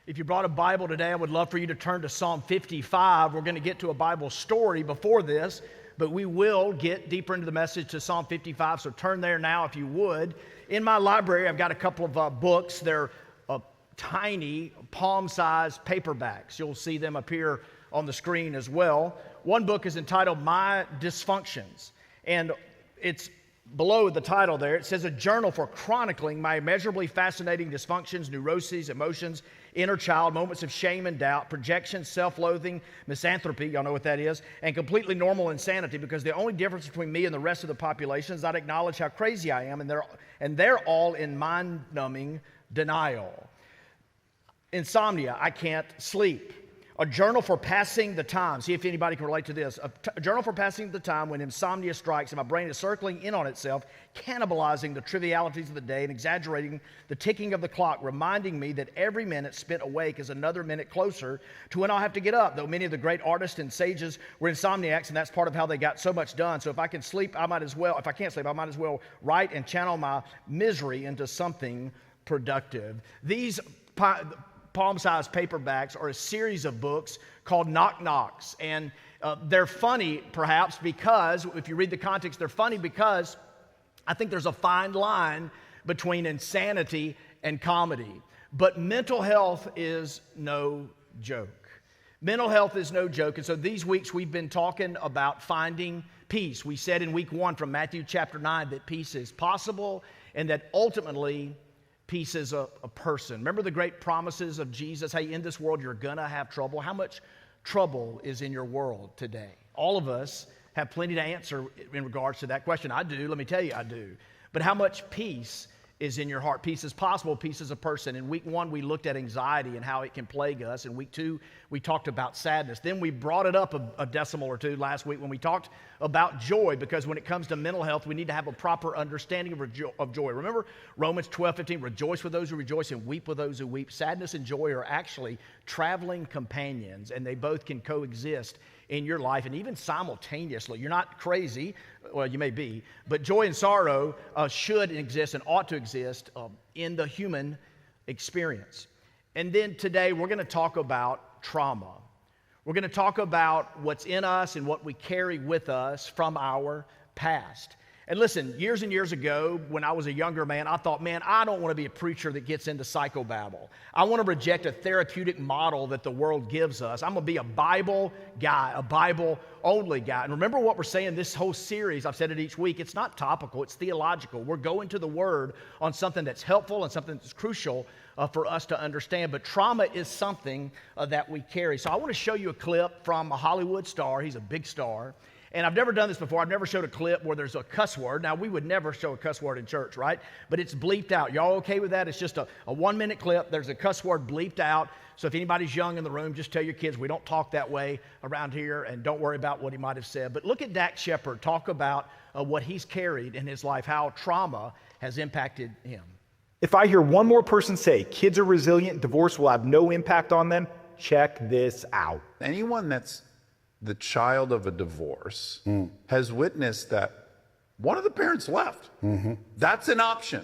If you brought a Bible today, I would love for you to turn to Psalm 55. We're going to get to a Bible story before this, but we will get deeper into the message to Psalm 55, so turn there now if you would. In my library, I've got a couple of books. They're tiny, palm-sized paperbacks. You'll see them appear on the screen as well. One book is entitled My Dysfunctions, and it's below the title there. It says, a journal for chronicling my immeasurably fascinating dysfunctions, neuroses, emotions, inner child, moments of shame and doubt, projections, self-loathing, misanthropy, y'all know what that is, and completely normal insanity, because the only difference between me and the rest of the population is I'd acknowledge how crazy I am, and they're all in mind-numbing denial. Insomnia, I can't sleep. A journal for passing the time. See if anybody can relate to this. A journal for passing the time when insomnia strikes and my brain is circling in on itself, cannibalizing the trivialities of the day and exaggerating the ticking of the clock, reminding me that every minute spent awake is another minute closer to when I'll have to get up. Though many of the great artists and sages were insomniacs, and that's part of how they got so much done. So if I can sleep, I might as well, if I can't sleep, I might as well write and channel my misery into something productive. These palm-sized paperbacks are a series of books called Knock Knocks, and they're funny perhaps because, if you read the context, they're funny because I think there's a fine line between insanity and comedy. But mental health is no joke. Mental health is no joke, and so these weeks we've been talking about finding peace. We said in week 1 from Matthew chapter 9 that peace is possible and that ultimately peace is a person. Remember the great promises of Jesus? Hey, in this world you're gonna have trouble. How much trouble is in your world today? All of us have plenty to answer in regards to that question. I do, let me tell you, I do. But how much peace is in your heart? Peace is possible, peace is a person. In week 1, we looked at anxiety and how it can plague us. In week 2, we talked about sadness. Then we brought it up a decimal or two last week when we talked about joy, because when it comes to mental health, we need to have a proper understanding of joy. Remember Romans 12:15, rejoice with those who rejoice and weep with those who weep. Sadness and joy are actually traveling companions, and they both can coexist in your life and even simultaneously. You're not crazy, well, you may be, but joy and sorrow should exist and ought to exist in the human experience. And then today we're going to talk about trauma. We're going to talk about what's in us and what we carry with us from our past. And listen, years and years ago, when I was a younger man, I thought, man, I don't want to be a preacher that gets into psychobabble. I want to reject a therapeutic model that the world gives us. I'm going to be a Bible guy, a Bible-only guy. And remember what we're saying this whole series, I've said it each week, it's not topical, it's theological. We're going to the Word on something that's helpful and something that's crucial for us to understand. But trauma is something that we carry. So I want to show you a clip from a Hollywood star. He's a big star. And I've never done this before. I've never showed a clip where there's a cuss word. Now, we would never show a cuss word in church, right? But it's bleeped out. Y'all okay with that? It's just a 1-minute clip. There's a cuss word bleeped out. So if anybody's young in the room, just tell your kids we don't talk that way around here, and don't worry about what he might have said. But look at Dak Shepard talk about what he's carried in his life, how trauma has impacted him. If I hear one more person say kids are resilient, divorce will have no impact on them, check this out. Anyone that's the child of a divorce has witnessed that one of the parents left. That's an option.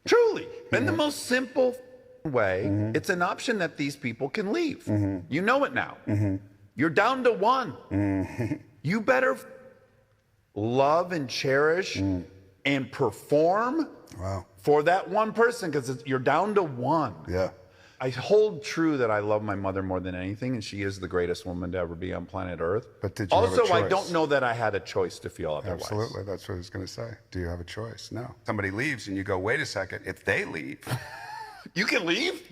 Truly. In the most simple way, it's an option that these people can leave. You know it now. You're down to one. You better love and cherish and perform for that one person, because you're down to one. Yeah. I hold true that I love my mother more than anything, and she is the greatest woman to ever be on planet Earth. But did you have a also, I choice? don't know that I had a choice to feel otherwise. Absolutely, that's what I was going to say. Do you have a choice? No. Somebody leaves and you go, wait a second, if they leave, You can leave?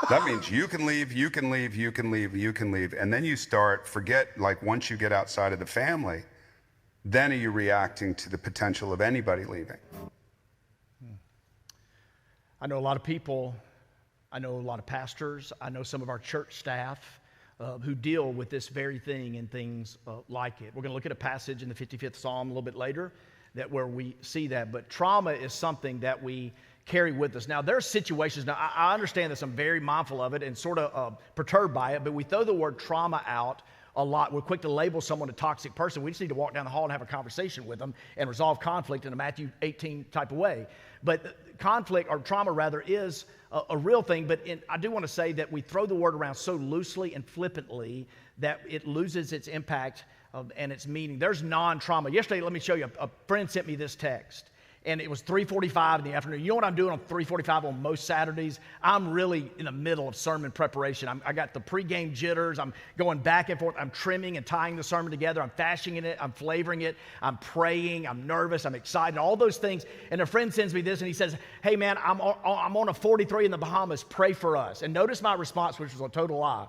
that means you can leave, you can leave, you can leave, you can leave. And then you forget, like once you get outside of the family, then are you reacting to the potential of anybody leaving? I know a lot of people, I know a lot of pastors, I know some of our church staff who deal with this very thing and things like it. We're going to look at a passage in the 55th Psalm a little bit later where we see that. But trauma is something that we carry with us. Now, there are situations, now I understand this, I'm very mindful of it and sort of perturbed by it, but we throw the word trauma out a lot. We're quick to label someone a toxic person. We just need to walk down the hall and have a conversation with them and resolve conflict in a Matthew 18 type of way. But conflict, or trauma rather, is a real thing. But I do want to say that we throw the word around so loosely and flippantly that it loses its impact and its meaning. There's non-trauma. Yesterday, let me show you, a friend sent me this text. And it was 3:45 in the afternoon. You know what I'm doing on 3:45 on most Saturdays? I'm really in the middle of sermon preparation. I got the pregame jitters. I'm going back and forth. I'm trimming and tying the sermon together. I'm fashioning it. I'm flavoring it. I'm praying. I'm nervous. I'm excited. All those things. And a friend sends me this, and he says, "Hey, man, I'm on a 43 in the Bahamas. Pray for us." And notice my response, which was a total lie.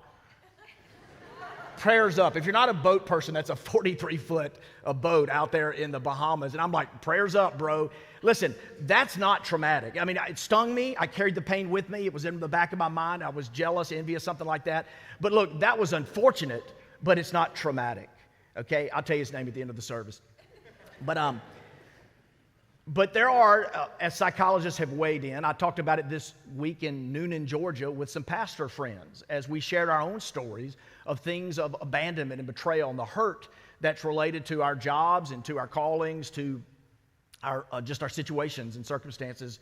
Prayers up. If you're not a boat person, that's a 43-foot boat out there in the Bahamas. And I'm like, prayers up, bro. Listen, that's not traumatic. I mean, it stung me. I carried the pain with me. It was in the back of my mind. I was jealous, envious, something like that. But look, that was unfortunate, but it's not traumatic. Okay? I'll tell you his name at the end of the service. But there are, as psychologists have weighed in, I talked about it this week in Noonan, Georgia, with some pastor friends as we shared our own stories of things of abandonment and betrayal and the hurt that's related to our jobs and to our callings, to our just our situations and circumstances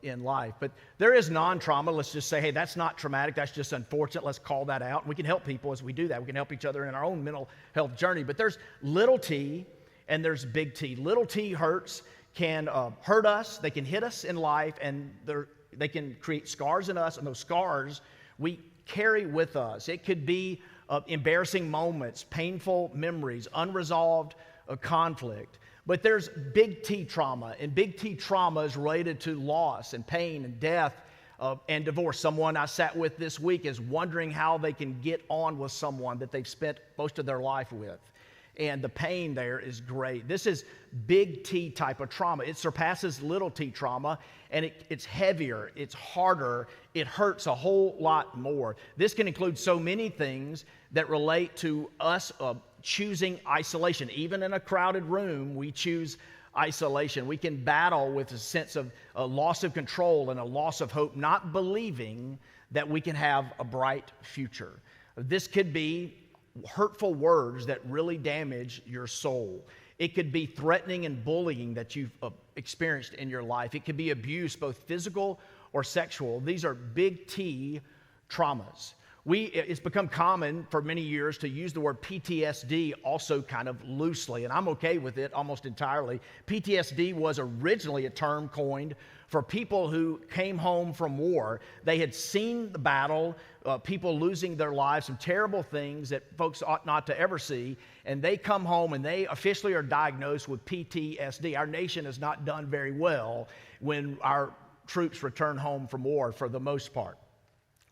in life. But there is non-trauma. Let's just say, hey, that's not traumatic. That's just unfortunate. Let's call that out. And we can help people as we do that. We can help each other in our own mental health journey. But there's little t and there's big T. Little t hurts can hurt us, they can hit us in life, and they can create scars in us, and those scars we carry with us. It could be embarrassing moments, painful memories, unresolved conflict. But there's big T trauma, and big T trauma is related to loss and pain and death and divorce. Someone I sat with this week is wondering how they can get on with someone that they've spent most of their life with. And the pain there is great. This is big T type of trauma. It surpasses little t trauma, and it's heavier, it's harder, it hurts a whole lot more. This can include so many things that relate to us choosing isolation. Even in a crowded room, we choose isolation. We can battle with a sense of a loss of control and a loss of hope, not believing that we can have a bright future. This could be hurtful words that really damage your soul. It could be threatening and bullying that you've experienced in your life. It could be abuse, both physical or sexual. These are big T traumas. It's become common for many years to use the word PTSD also kind of loosely, and I'm okay with it almost entirely. PTSD was originally a term coined for people who came home from war. They had seen the battle, people losing their lives, some terrible things that folks ought not to ever see, and they come home and they officially are diagnosed with PTSD. Our nation has not done very well when our troops return home from war for the most part.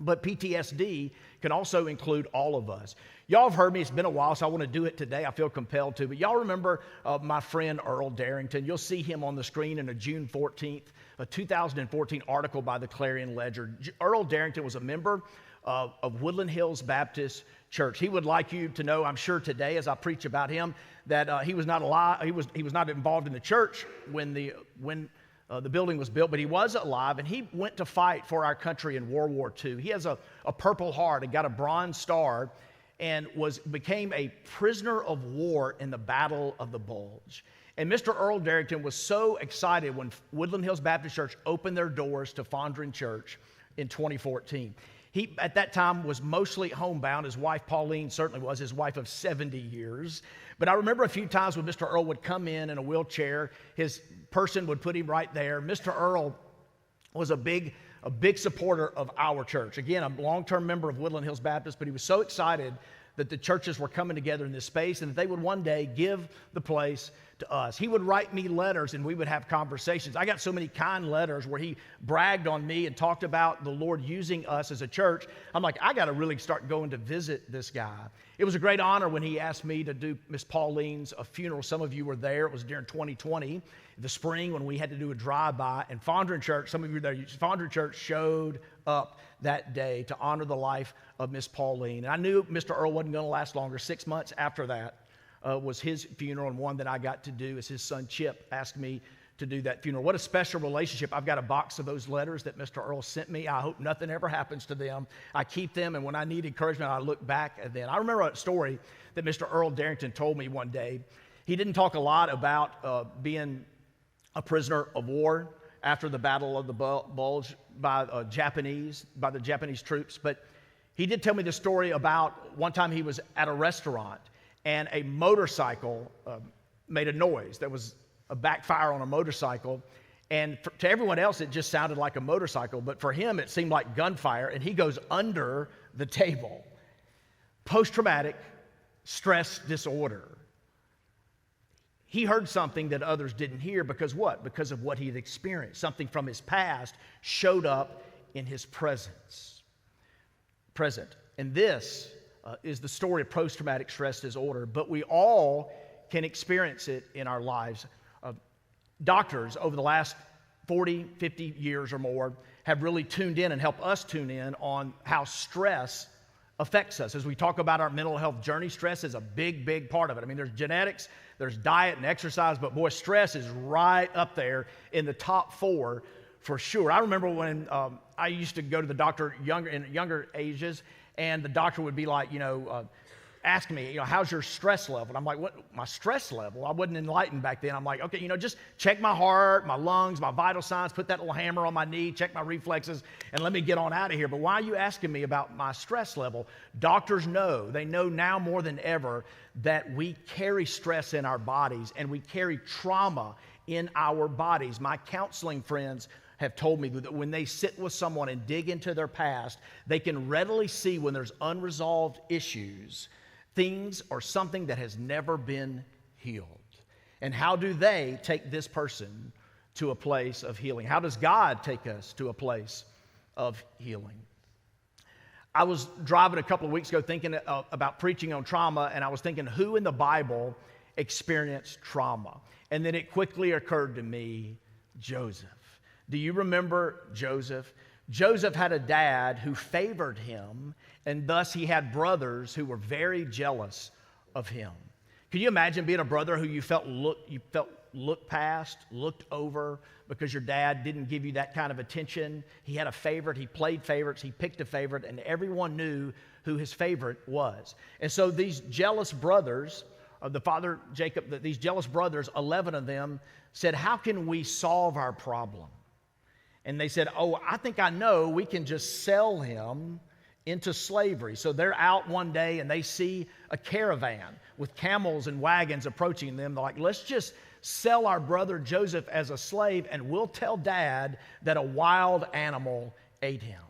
But PTSD can also include all of us. Y'all have heard me. It's been a while, so I want to do it today. I feel compelled to. But y'all remember my friend Earl Darrington. You'll see him on the screen in a June 14th, a 2014 article by the Clarion Ledger. Earl Darrington was a member of Woodland Hills Baptist Church. He would like you to know, I'm sure today, as I preach about him, that he was not alive. He was not involved in the church when the building was built, but he was alive, and he went to fight for our country in World War II. He has a Purple Heart and got a Bronze Star, and became a prisoner of war in the Battle of the Bulge. And Mr. Earl Darrington was so excited when Woodland Hills Baptist Church opened their doors to Fondren Church in 2014. He, at that time, was mostly homebound. His wife, Pauline, certainly was, his wife of 70 years. But I remember a few times when Mr. Earl would come in a wheelchair, his person would put him right there. Mr. Earl was a big supporter of our church. Again, a long-term member of Woodland Hills Baptist, but he was so excited that the churches were coming together in this space and that they would one day give the place to us. He would write me letters and we would have conversations. I got so many kind letters where he bragged on me and talked about the Lord using us as a church. I'm like, I got to really start going to visit this guy. It was a great honor when he asked me to do Miss Pauline's funeral. Some of you were there. It was during 2020, the spring, when we had to do a drive-by. And Fondren Church, some of you were there, Fondren Church showed up that day to honor the life of Miss Pauline. And I knew Mr. Earl wasn't going to last longer. 6 months after that was his funeral, and one that I got to do as his son Chip asked me to do that funeral. What a special relationship. I've got a box of those letters that Mr. Earl sent me. I hope nothing ever happens to them. I keep them, and when I need encouragement, I look back at them. I remember a story that Mr. Earl Darrington told me one day. He didn't talk a lot about being a prisoner of war after the Battle of the Bulge. by the Japanese troops. But he did tell me the story about one time he was at a restaurant and a motorcycle made a noise. There was a backfire on a motorcycle. And to everyone else, it just sounded like a motorcycle. But for him, it seemed like gunfire. And he goes under the table. Post-traumatic stress disorder. He heard something that others didn't hear because what? Because of what he had experienced. Something from his past showed up in his present. And this is the story of post-traumatic stress disorder, but we all can experience it in our lives. Doctors over the last 40, 50 years or more have really tuned in and helped us tune in on how stress affects us. As we talk about our mental health journey, stress is a big, big part of it. I mean, there's genetics, there's diet and exercise, but boy, stress is right up there in the top 4 for sure. I remember when I used to go to the doctor in younger ages, and the doctor would be like, ask me, how's your stress level? And I'm like, what, my stress level? I wasn't enlightened back then. I'm like, okay, just check my heart, my lungs, my vital signs, put that little hammer on my knee, check my reflexes, and let me get on out of here. But why are you asking me about my stress level? Doctors know, they know now more than ever that we carry stress in our bodies and we carry trauma in our bodies. My counseling friends have told me that when they sit with someone and dig into their past, they can readily see when there's unresolved issues, things or something that has never been healed. And how do they take this person to a place of healing? How does God take us to a place of healing? I was driving a couple of weeks ago thinking about preaching on trauma, and I was thinking, who in the Bible experienced trauma? And then it quickly occurred to me, Joseph. Do you remember Joseph? Joseph had a dad who favored him, and thus he had brothers who were very jealous of him. Can you imagine being a brother who you felt looked past, looked over because your dad didn't give you that kind of attention? He had a favorite, he played favorites, he picked a favorite, and everyone knew who his favorite was. And so these jealous brothers of the father Jacob, these jealous brothers, 11 of them, said, how can we solve our problem? And they said, I think I know, we can just sell him into slavery. So they're out one day and they see a caravan with camels and wagons approaching them. They're like, let's just sell our brother Joseph as a slave and we'll tell Dad that a wild animal ate him.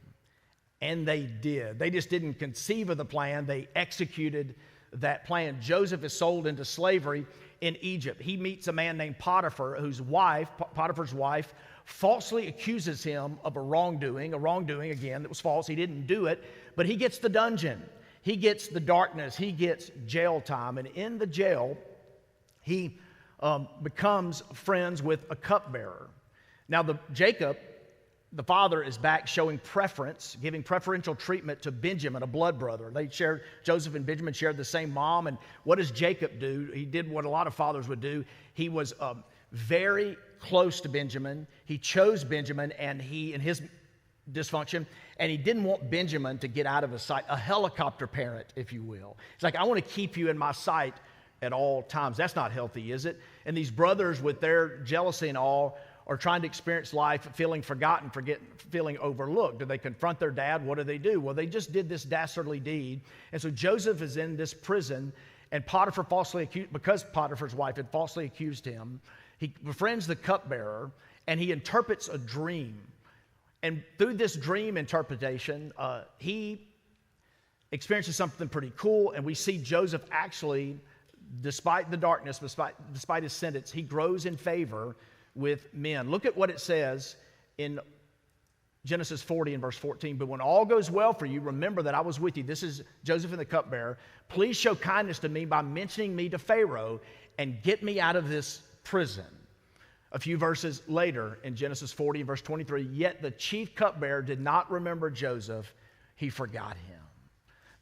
And they did. They just didn't conceive of the plan. They executed that plan. Joseph is sold into slavery in Egypt. He meets a man named Potiphar's wife, falsely accuses him of a wrongdoing again that was false. He didn't do it, but he gets the dungeon. He gets the darkness. He gets jail time. And in the jail, he becomes friends with a cupbearer. Now, Jacob, the father, is back showing preference, giving preferential treatment to Benjamin, a blood brother. Joseph and Benjamin shared the same mom. And what does Jacob do? He did what a lot of fathers would do. He was very close to Benjamin. He chose Benjamin and his dysfunction, and he didn't want Benjamin to get out of his sight, a helicopter parent, if you will. It's like, I want to keep you in my sight at all times. That's not healthy, is it? And these brothers, with their jealousy and all, are trying to experience life feeling forgotten, feeling overlooked. Do they confront their dad? What do? Well, they just did this dastardly deed. And so Joseph is in this prison, and Potiphar because Potiphar's wife had falsely accused him, he befriends the cupbearer, and he interprets a dream. And through this dream interpretation, he experiences something pretty cool, and we see Joseph actually, despite the darkness, despite his sentence, he grows in favor with men. Look at what it says in Genesis 40 and verse 14. But when all goes well for you, remember that I was with you. This is Joseph and the cupbearer. Please show kindness to me by mentioning me to Pharaoh and get me out of this prison. A few verses later in Genesis 40 and verse 23, yet the chief cupbearer did not remember Joseph. He forgot him.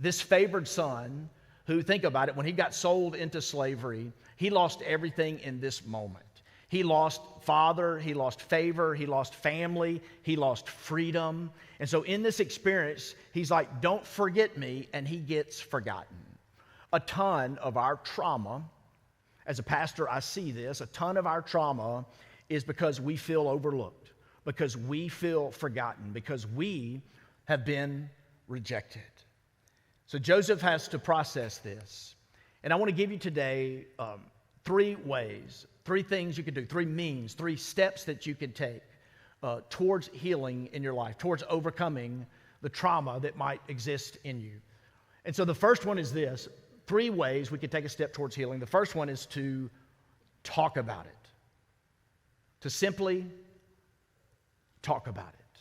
This favored son who, think about it, when he got sold into slavery, he lost everything in this moment. He lost father, he lost favor, he lost family, he lost freedom. And so in this experience, he's like, don't forget me, and he gets forgotten. A ton of our trauma, as a pastor, I see this, a ton of our trauma is because we feel overlooked, because we feel forgotten, because we have been rejected. So Joseph has to process this. And I want to give you today 3 ways, 3 things you can do, 3 means, 3 steps that you can take towards healing in your life, towards overcoming the trauma that might exist in you. And so the first one is this: 3 ways we can take a step towards healing. The first one is to talk about it, to simply talk about it.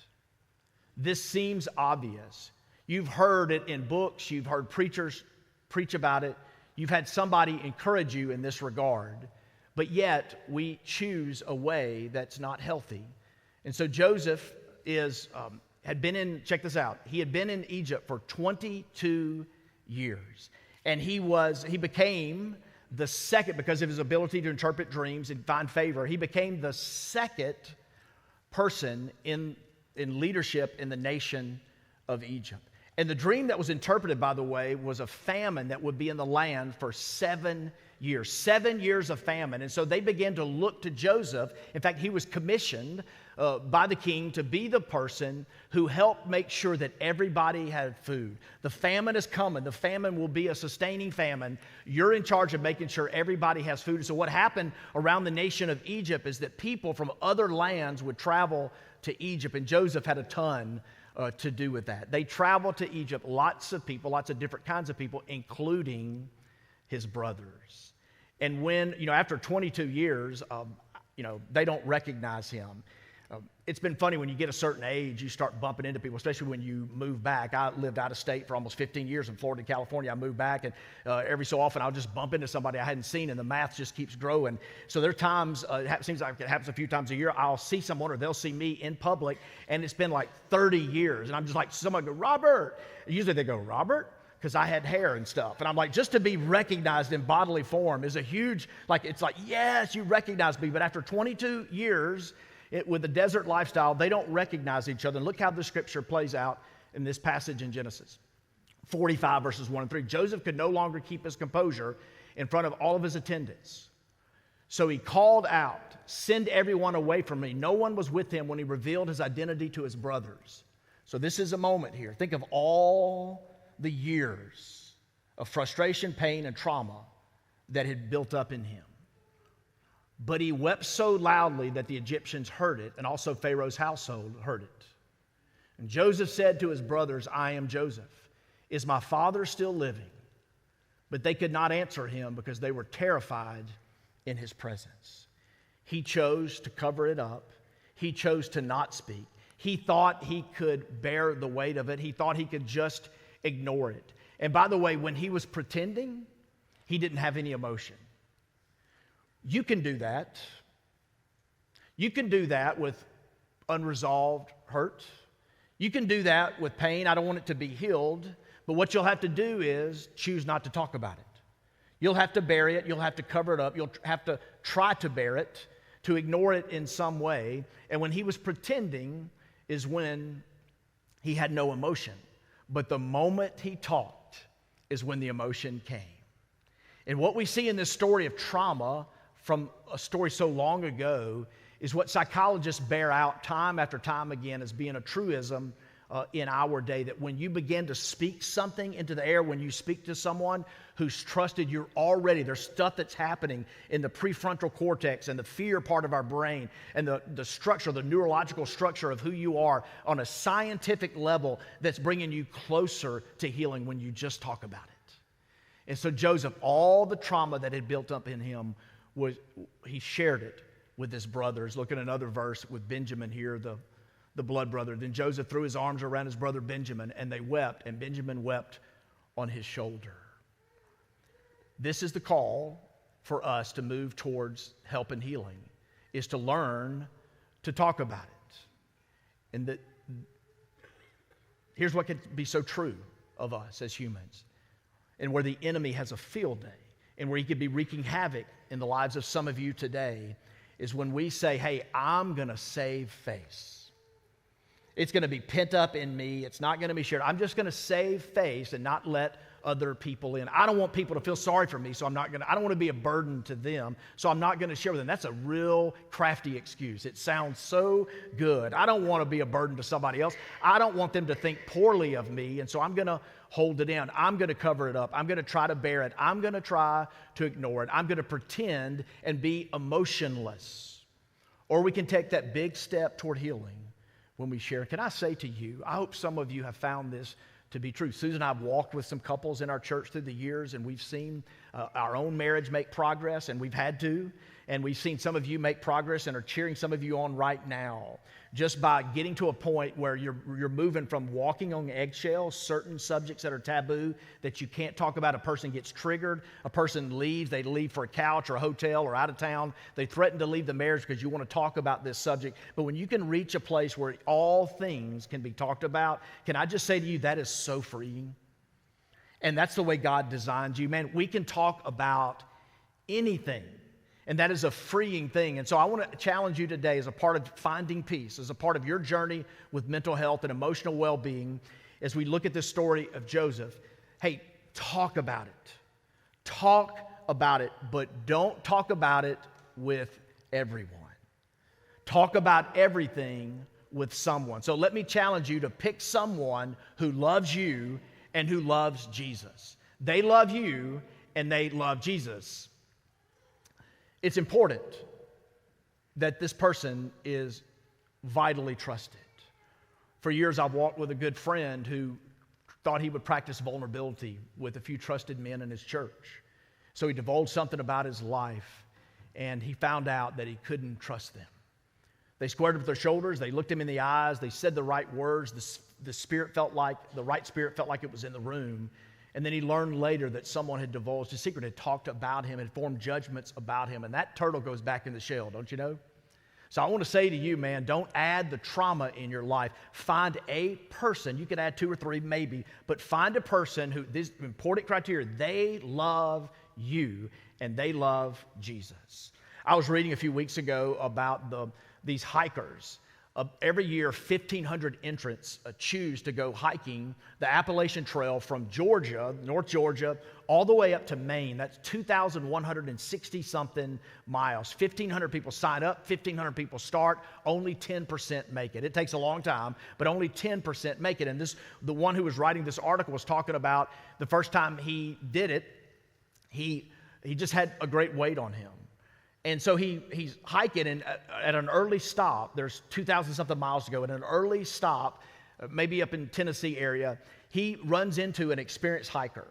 This seems obvious. You've heard it in books, you've heard preachers preach about it, you've had somebody encourage you in this regard, but yet we choose a way that's not healthy. And so Joseph had been in, check this out, he had been in Egypt for 22 years. And he became the second, because of his ability to interpret dreams and find favor, he became the second person in leadership in the nation of Egypt. And the dream that was interpreted, by the way, was a famine that would be in the land for 7 years. 7 years of famine. And so they began to look to Joseph. In fact, he was commissioned by the king to be the person who helped make sure that everybody had food. The famine is coming. The famine will be a sustaining famine. You're in charge of making sure everybody has food. So what happened around the nation of Egypt is that people from other lands would travel to Egypt, and Joseph had a ton to do with that. They traveled to Egypt, lots of people, lots of different kinds of people, including his brothers. And when, after 22 years, they don't recognize him. It's been funny when you get a certain age, you start bumping into people, especially when you move back. I lived out of state for almost 15 years in Florida, California. I moved back, and every so often I'll just bump into somebody I hadn't seen, and the math just keeps growing. So there are times, it seems like it happens a few times a year, I'll see someone or they'll see me in public, and it's been like 30 years. And I'm just like, someone go, Robert. Usually they go, Robert? Because I had hair and stuff. And I'm like, just to be recognized in bodily form is a huge, it's like, yes, you recognize me. But after 22 years, with the desert lifestyle, they don't recognize each other. And look how the scripture plays out in this passage in Genesis 45, verses 1 and 3. Joseph could no longer keep his composure in front of all of his attendants. So he called out, "Send everyone away from me." No one was with him when he revealed his identity to his brothers. So this is a moment here. Think of all the years of frustration, pain, and trauma that had built up in him. But he wept so loudly that the Egyptians heard it, and also Pharaoh's household heard it. And Joseph said to his brothers, "I am Joseph. Is my father still living?" But they could not answer him because they were terrified in his presence. He chose to cover it up. He chose to not speak. He thought he could bear the weight of it. He thought he could just ignore it. And by the way, when he was pretending, he didn't have any emotion. You can do that. You can do that with unresolved hurt. You can do that with pain. I don't want it to be healed. But what you'll have to do is choose not to talk about it. You'll have to bury it. You'll have to cover it up. You'll have to try to bear it, to ignore it in some way. And when he was pretending is when he had no emotion. But the moment he talked is when the emotion came. And what we see in this story of trauma from a story so long ago is what psychologists bear out time after time again as being a truism in our day, that when you begin to speak something into the air, when you speak to someone who's trusted you already, there's stuff that's happening in the prefrontal cortex and the fear part of our brain and the structure, the neurological structure of who you are on a scientific level that's bringing you closer to healing when you just talk about it. And so Joseph, all the trauma that had built up in him, he shared it with his brothers. Look at another verse with Benjamin here, the blood brother. Then Joseph threw his arms around his brother Benjamin, and they wept, and Benjamin wept on his shoulder. This is the call for us to move towards help and healing, is to learn to talk about it. And here's what could be so true of us as humans, and where the enemy has a field day, and where he could be wreaking havoc in the lives of some of you today, is when we say, hey, I'm going to save face. It's going to be pent up in me. It's not going to be shared. I'm just going to save face and not let other people in. I don't want people to feel sorry for me, so I don't want to be a burden to them, so I'm not going to share with them. That's a real crafty excuse. It sounds so good. I don't want to be a burden to somebody else. I don't want them to think poorly of me, and so I'm going to hold it in. I'm going to cover it up. I'm going to try to bear it. I'm going to try to ignore it. I'm going to pretend and be emotionless. Or we can take that big step toward healing when we share. Can I say to you, I hope some of you have found this to be true. Susan and I have walked with some couples in our church through the years, and we've seen our own marriage make progress, and we've had to. And we've seen some of you make progress and are cheering some of you on right now, just by getting to a point where you're moving from walking on eggshells, certain subjects that are taboo that you can't talk about. A person gets triggered, a person leaves, they leave for a couch or a hotel or out of town. They threaten to leave the marriage because you want to talk about this subject. But when you can reach a place where all things can be talked about, can I just say to you, that is so freeing. And that's the way God designed you. Man, we can talk about anything. And that is a freeing thing. And so I want to challenge you today as a part of finding peace, as a part of your journey with mental health and emotional well-being, as we look at this story of Joseph. Hey, talk about it. Talk about it, but don't talk about it with everyone. Talk about everything with someone. So let me challenge you to pick someone who loves you and who loves Jesus. They love you and they love Jesus. It's important that this person is vitally trusted. For years, I've walked with a good friend who thought he would practice vulnerability with a few trusted men in his church. So he divulged something about his life, and he found out that he couldn't trust them. They squared up their shoulders, they looked him in the eyes, they said the right words, the right spirit felt like it was in the room. And then he learned later that someone had divulged his secret, had talked about him, had formed judgments about him. And that turtle goes back in the shell, don't you know? So I want to say to you, man, don't add the trauma in your life. Find a person. You can add 2 or 3 maybe, but find a person who, this important criteria, they love you and they love Jesus. I was reading a few weeks ago about these hikers. Every year, 1,500 entrants choose to go hiking the Appalachian Trail from Georgia, North Georgia, all the way up to Maine. That's 2,160-something miles. 1,500 people sign up, 1,500 people start, only 10% make it. It takes a long time, but only 10% make it. And the one who was writing this article was talking about the first time he did it, he just had a great weight on him. And so he's hiking, and at an early stop, there's 2,000-something miles to go. At an early stop, maybe up in Tennessee area, he runs into an experienced hiker.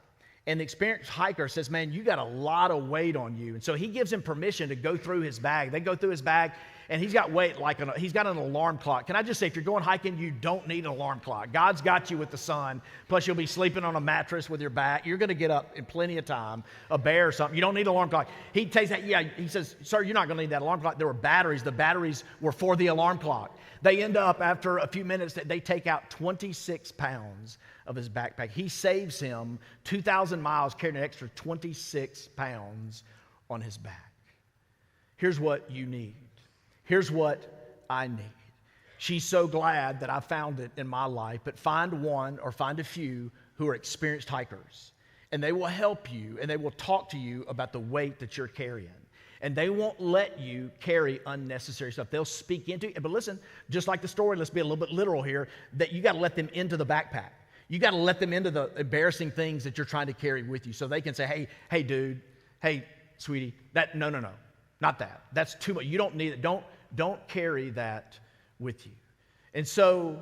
And the experienced hiker says, man, you got a lot of weight on you. And so he gives him permission to go through his bag. They go through his bag, and he's got weight he's got an alarm clock. Can I just say, if you're going hiking, you don't need an alarm clock. God's got you with the sun. Plus, you'll be sleeping on a mattress with your back. You're going to get up in plenty of time. A bear or something. You don't need an alarm clock. He takes that. Yeah, he says, sir, you're not going to need that alarm clock. There were batteries. The batteries were for the alarm clock. They end up, after a few minutes, they take out 26 pounds of his backpack. He saves him 2,000 miles carrying an extra 26 pounds on his back. Here's what you need. Here's what I need. She's so glad that I found it in my life, but find one or find a few who are experienced hikers, and they will help you, and they will talk to you about the weight that you're carrying. And they won't let you carry unnecessary stuff. They'll speak into it. But listen, just like the story, let's be a little bit literal here, that you got to let them into the backpack. You got to let them into the embarrassing things that you're trying to carry with you, so they can say, hey, dude, hey, sweetie, no, not that. That's too much. You don't need it. Don't carry that with you. And so,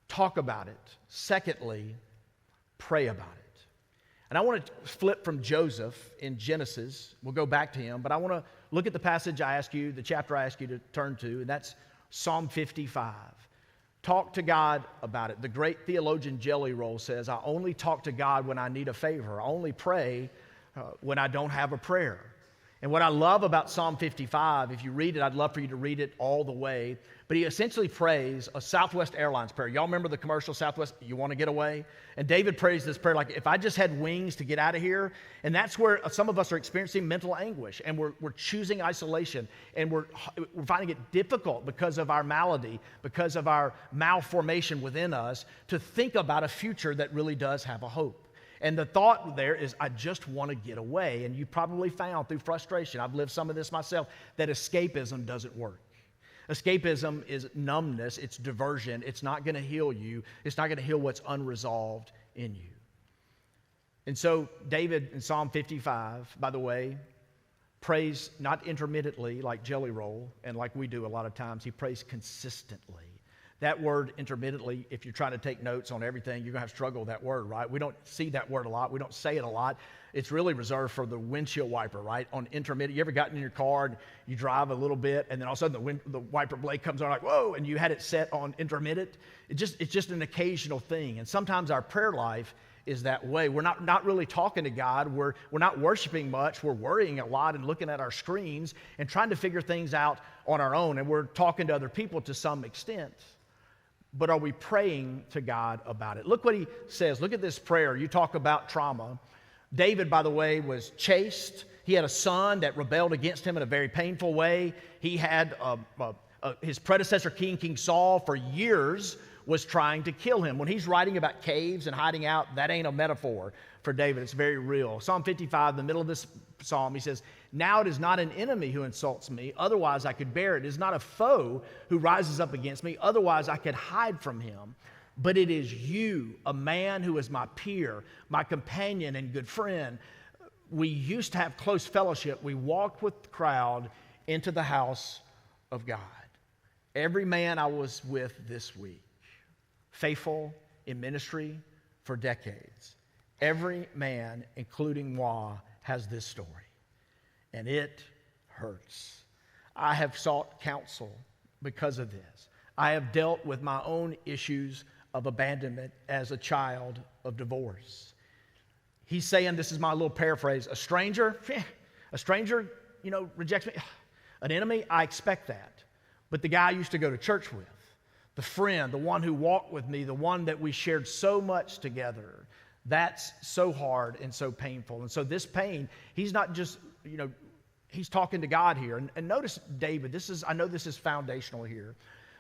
talk about it. Secondly, pray about it. And I want to flip from Joseph in Genesis. We'll go back to him, but I want to look at the passage the chapter I asked you to turn to, and that's Psalm 55. Talk to God about it. The great theologian Jelly Roll says, I only talk to God when I need a favor. I only pray when I don't have a prayer. And what I love about Psalm 55, if you read it, I'd love for you to read it all the way. But he essentially prays a Southwest Airlines prayer. Y'all remember the commercial Southwest, you want to get away? And David prays this prayer like, if I just had wings to get out of here. And that's where some of us are experiencing mental anguish. And we're choosing isolation. And we're finding it difficult because of our malady, because of our malformation within us, to think about a future that really does have a hope. And the thought there is, I just want to get away. And you probably found through frustration, I've lived some of this myself, that escapism doesn't work. Escapism is numbness, it's diversion, it's not going to heal you, it's not going to heal what's unresolved in you. And so David in Psalm 55, by the way, prays not intermittently like Jelly Roll and like we do a lot of times, he prays consistently. That word intermittently, if you're trying to take notes on everything, you're going to have to struggle with that word, right? We don't see that word a lot. We don't say it a lot. It's really reserved for the windshield wiper, right? On intermittent, you ever gotten in your car and you drive a little bit and then all of a sudden the wiper blade comes on like, whoa, and you had it set on intermittent? It's just an occasional thing. And sometimes our prayer life is that way. We're not really talking to God. We're not worshiping much. We're worrying a lot and looking at our screens and trying to figure things out on our own. And we're talking to other people to some extent. But are we praying to God about it? Look what he says. Look at this prayer. You talk about trauma. David, by the way, was chased. He had a son that rebelled against him in a very painful way. He had his predecessor, King Saul, for years was trying to kill him. When he's writing about caves and hiding out, that ain't a metaphor for David. It's very real. Psalm 55, in the middle of this psalm, he says, now it is not an enemy who insults me, otherwise I could bear it. It is not a foe who rises up against me, otherwise I could hide from him. But it is you, a man who is my peer, my companion and good friend. We used to have close fellowship. We walked with the crowd into the house of God. Every man I was with this week, faithful in ministry for decades. Every man, including moi, has this story. And it hurts. I have sought counsel because of this. I have dealt with my own issues of abandonment as a child of divorce. He's saying, this is my little paraphrase, a stranger, rejects me. An enemy, I expect that. But the guy I used to go to church with, the friend, the one who walked with me, the one that we shared so much together, that's so hard and so painful. And so this pain, he's not just, he's talking to God here. And notice David, I know this is foundational here.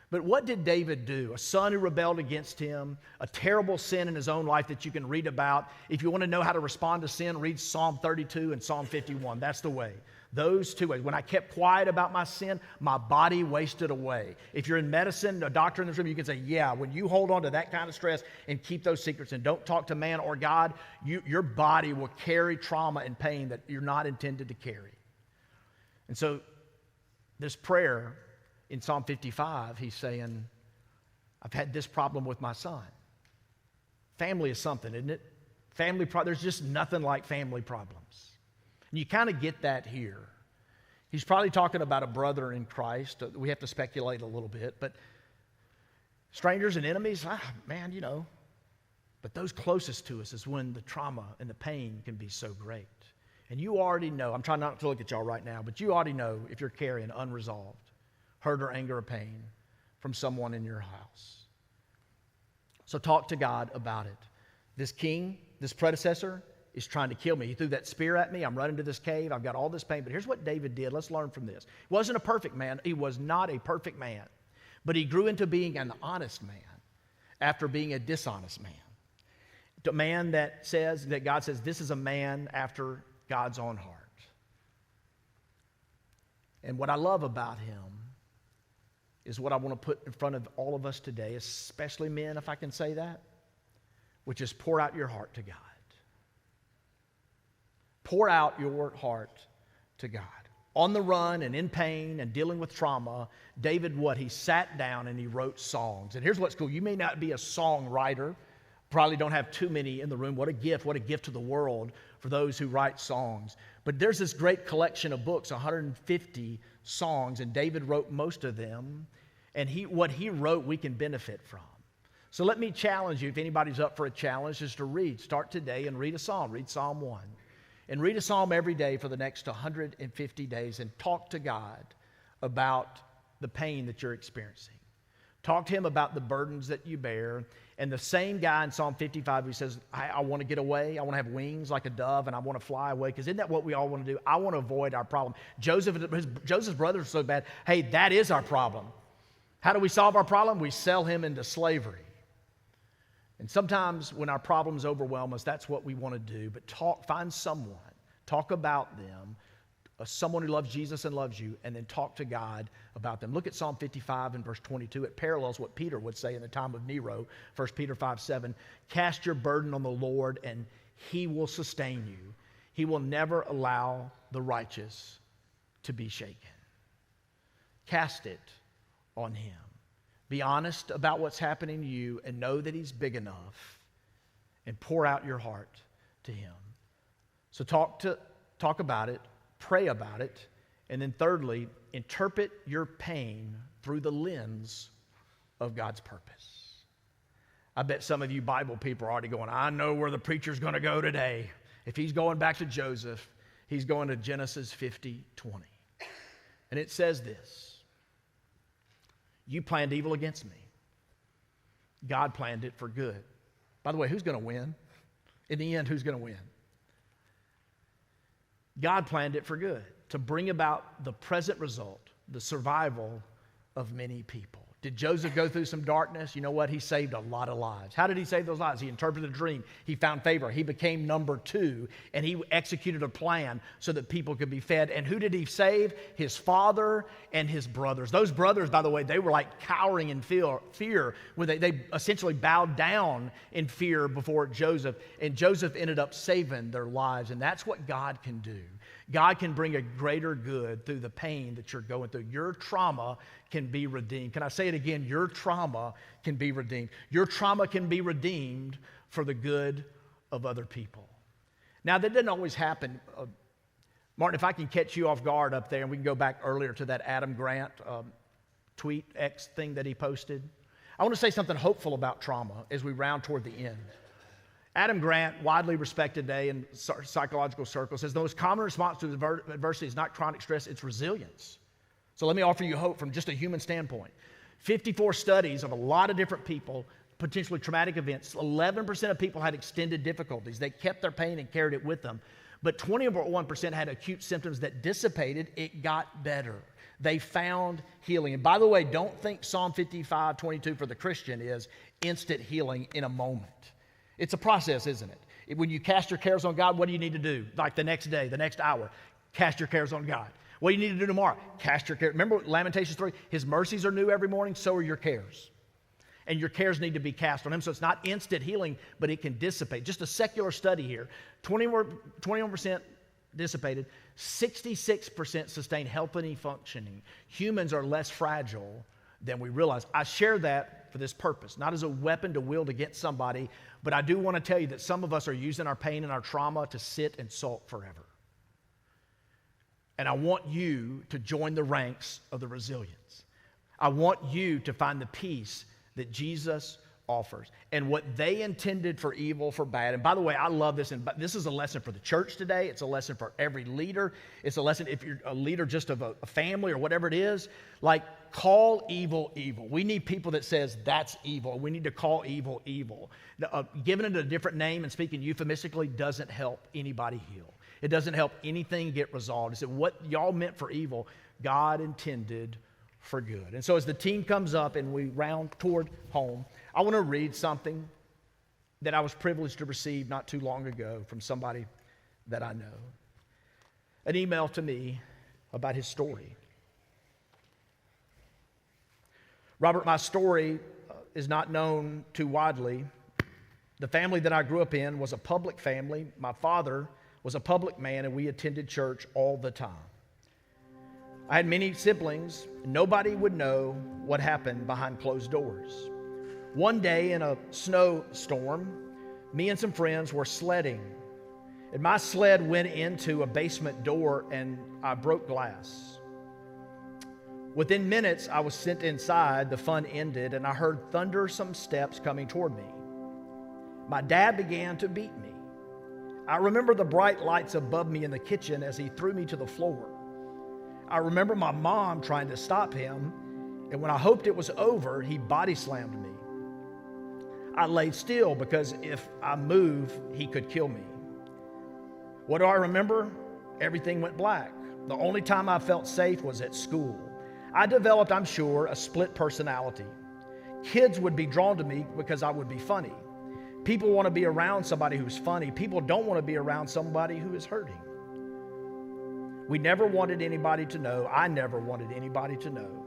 But what did David do? A son who rebelled against him, a terrible sin in his own life that you can read about. If you want to know how to respond to sin, read Psalm 32 and Psalm 51. That's the way. Those two ways. When I kept quiet about my sin, my body wasted away. If you're in medicine, a doctor in this room, you can say, yeah, when you hold on to that kind of stress and keep those secrets and don't talk to man or God, your body will carry trauma and pain that you're not intended to carry. And so this prayer in Psalm 55, he's saying, I've had this problem with my son. Family is something, isn't it? There's just nothing like family problems. And you kind of get that here. He's probably talking about a brother in Christ. We have to speculate a little bit, but strangers and enemies, but those closest to us is when the trauma and the pain can be so great. And you already know, I'm trying not to look at y'all right now, but you already know if you're carrying unresolved hurt or anger or pain from someone in your house. So talk to God about it. This king, this predecessor, is trying to kill me. He threw that spear at me. I'm running to this cave. I've got all this pain. But here's what David did. Let's learn from this. He wasn't a perfect man. He was not a perfect man. But he grew into being an honest man after being a dishonest man. A man that God says, this is a man after God's own heart. And what I love about him is what I want to put in front of all of us today, especially men, if I can say that, which is pour out your heart to God. Pour out your heart to God. On the run and in pain and dealing with trauma, David, he sat down and he wrote songs. And here's what's cool. You may not be a songwriter. Probably don't have too many in the room. What a gift to the world for those who write songs. But there's this great collection of books, 150 songs, and David wrote most of them. And what he wrote, we can benefit from. So let me challenge you, if anybody's up for a challenge, is to start today and read a psalm. Read Psalm 1. and read a psalm every day for the next 150 days and talk to God about the pain that you're experiencing. Talk to him about the burdens that you bear. And the same guy in Psalm 55 who says, I want to get away, I want to have wings like a dove, and I want to fly away, because isn't that what we all want to do? I want to avoid our problem. Joseph's brothers are so bad. Hey, that is our problem. How do we solve our problem? We sell him into slavery. And sometimes when our problems overwhelm us, that's what we want to do. But find someone, talk about them, someone who loves Jesus and loves you, and then talk to God about them. Look at Psalm 55 and verse 22. It parallels what Peter would say in the time of Nero. 1 Peter 5:7. Cast your burden on the Lord, and he will sustain you. He will never allow the righteous to be shaken. Cast it on him. Be honest about what's happening to you and know that he's big enough, and pour out your heart to him. So talk about it, pray about it, and then thirdly, interpret your pain through the lens of God's purpose. I bet some of you Bible people are already going, I know where the preacher's going to go today. If he's going back to Joseph, he's going to Genesis 50:20. And it says this: you planned evil against me. God planned it for good. By the way, who's going to win? In the end, who's going to win? God planned it for good, to bring about the present result, the survival of many people. Did Joseph go through some darkness? You know what? He saved a lot of lives. How did he save those lives? He interpreted a dream. He found favor. He became number 2, and he executed a plan so that people could be fed. And who did he save? His father and his brothers. Those brothers, by the way, they were like cowering in fear when they essentially bowed down in fear before Joseph. And Joseph ended up saving their lives. And that's what God can do. God can bring a greater good through the pain that you're going through. Your trauma can be redeemed. Can I say it again? Your trauma can be redeemed. Your trauma can be redeemed for the good of other people. Now, that doesn't always happen. Martin, if I can catch you off guard up there, and we can go back earlier to that Adam Grant tweet X thing that he posted. I want to say something hopeful about trauma as we round toward the end. Adam Grant, widely respected today in psychological circles, says the most common response to adversity is not chronic stress, it's resilience. So let me offer you hope from just a human standpoint. 54 studies of a lot of different people, potentially traumatic events. 11% of people had extended difficulties. They kept their pain and carried it with them. But 21% had acute symptoms that dissipated. It got better. They found healing. And by the way, don't think Psalm 55:22 for the Christian is instant healing in a moment. It's a process, isn't it? When you cast your cares on God, what do you need to do? Like the next day, the next hour, cast your cares on God. What do you need to do tomorrow? Cast your cares. Remember Lamentations 3? His mercies are new every morning, so are your cares. And your cares need to be cast on him. So it's not instant healing, but it can dissipate. Just a secular study here. 21% dissipated, 66% sustained healthy functioning. Humans are less fragile than we realize. I share that for this purpose, not as a weapon to wield against somebody, but I do want to tell you that some of us are using our pain and our trauma to sit and sulk forever. And I want you to join the ranks of the resilience. I want you to find the peace that Jesus offers. And what they intended for evil, for bad. And by the way, I love this. And this is a lesson for the church today. It's a lesson for every leader. It's a lesson if you're a leader just of a family or whatever it is. Like, call evil evil. We need people that says that's evil. We need to call evil evil. Giving it a different name and speaking euphemistically doesn't help anybody heal. It doesn't help anything get resolved. He said, what y'all meant for evil, God intended for good. And so as the team comes up and we round toward home, I want to read something that I was privileged to receive not too long ago from somebody that I know. An email to me about his story. Robert, my story is not known too widely. The family that I grew up in was a public family. My father was a public man, and we attended church all the time. I had many siblings, and nobody would know what happened behind closed doors. One day in a snowstorm, me and some friends were sledding, and my sled went into a basement door, and I broke glass. Within minutes, I was sent inside, the fun ended, and I heard thundersome steps coming toward me. My dad began to beat me. I remember the bright lights above me in the kitchen as he threw me to the floor. I remember my mom trying to stop him, and when I hoped it was over, he body slammed me. I laid still because if I moved, he could kill me. What do I remember? Everything went black. The only time I felt safe was at school. I developed, I'm sure, a split personality. Kids would be drawn to me because I would be funny. People want to be around somebody who's funny. People don't want to be around somebody who is hurting. We never wanted anybody to know. I never wanted anybody to know.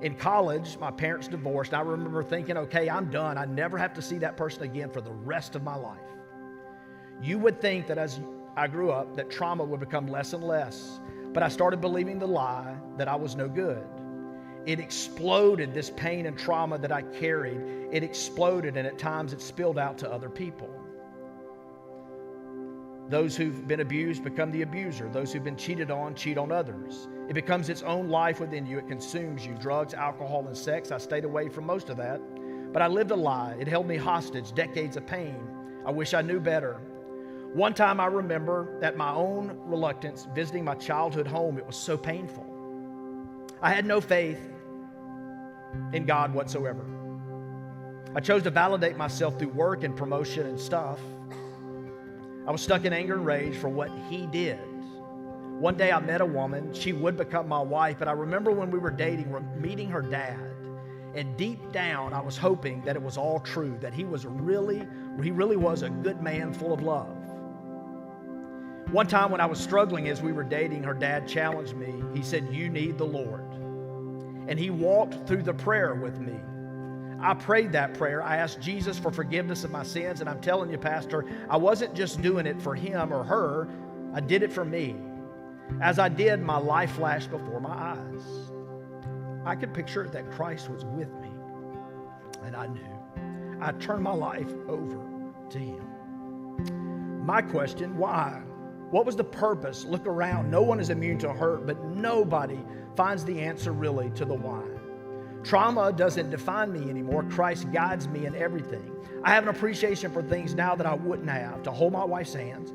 In college, my parents divorced. I remember thinking, okay, I'm done. I never have to see that person again for the rest of my life. You would think that as I grew up, that trauma would become less and less. But I started believing the lie that I was no good. It exploded, this pain and trauma that I carried. It exploded, and at times it spilled out to other people. Those who've been abused become the abuser. Those who've been cheated on cheat on others. It becomes its own life within you. It consumes you. Drugs, alcohol, and sex. I stayed away from most of that. But I lived a lie. It held me hostage. Decades of pain. I wish I knew better. One time I remember, at my own reluctance, visiting my childhood home. It was so painful. I had no faith in God whatsoever. I chose to validate myself through work and promotion and stuff. I was stuck in anger and rage for what he did. One day I met a woman. She would become my wife, but I remember when we were dating, meeting her dad. And deep down, I was hoping that it was all true, that he really was a good man full of love. One time when I was struggling as we were dating, her dad challenged me. He said, "You need the Lord." And he walked through the prayer with me. I prayed that prayer. I asked Jesus for forgiveness of my sins. And I'm telling you, Pastor, I wasn't just doing it for him or her. I did it for me. As I did, my life flashed before my eyes. I could picture that Christ was with me. And I knew. I turned my life over to him. My question, why? What was the purpose? Look around. No one is immune to hurt, but nobody finds the answer really to the why. Trauma doesn't define me anymore. Christ guides me in everything. I have an appreciation for things now that I wouldn't have. To hold my wife's hands,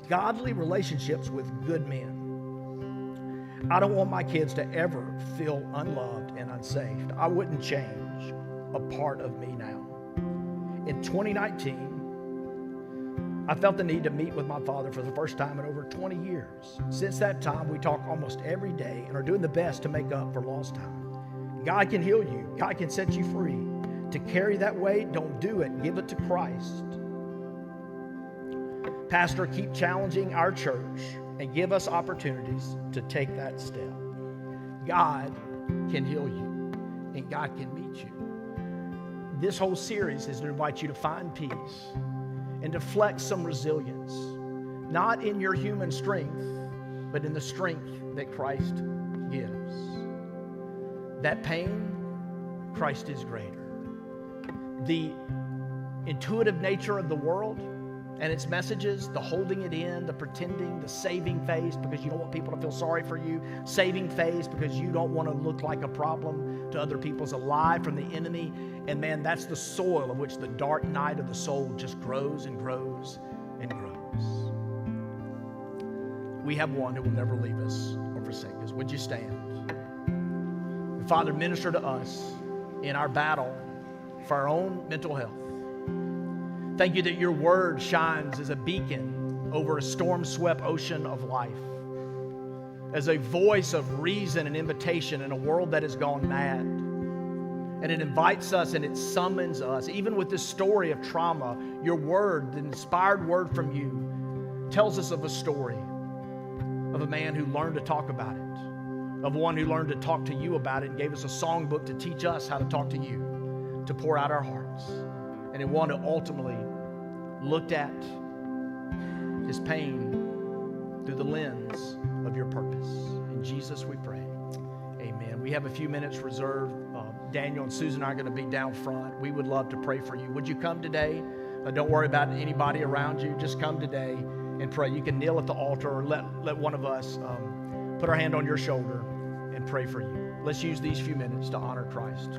godly relationships with good men. I don't want my kids to ever feel unloved and unsafe. I wouldn't change a part of me now. In 2019, I felt the need to meet with my father for the first time in over 20 years. Since that time, we talk almost every day and are doing the best to make up for lost time. God can heal you. God can set you free. To carry that weight, don't do it. Give it to Christ. Pastor, keep challenging our church and give us opportunities to take that step. God can heal you and God can meet you. This whole series is to invite you to find peace and to flex some resilience, not in your human strength, but in the strength that Christ gives. That pain, Christ is greater. The intuitive nature of the world and its messages, the holding it in, the pretending, the saving face because you don't want people to feel sorry for you, saving face because you don't want to look like a problem to other people's, a lie from the enemy. And man, that's the soil of which the dark night of the soul just grows and grows and grows. We have one who will never leave us or forsake us. Would you stand? Father, minister to us in our battle for our own mental health. Thank you that your word shines as a beacon over a storm-swept ocean of life, as a voice of reason and invitation in a world that has gone mad. And it invites us and it summons us. Even with this story of trauma, your word, the inspired word from you, tells us of a story of a man who learned to talk about it, of one who learned to talk to you about it and gave us a songbook to teach us how to talk to you, to pour out our hearts. And in one who ultimately looked at his pain through the lens of your purpose. In Jesus we pray. Amen. We have a few minutes reserved. Daniel and Susan are going to be down front. We would love to pray for you. Would you come today? Don't worry about anybody around you. Just come today and pray. You can kneel at the altar or let one of us put our hand on your shoulder and pray for you. Let's use these few minutes to honor Christ.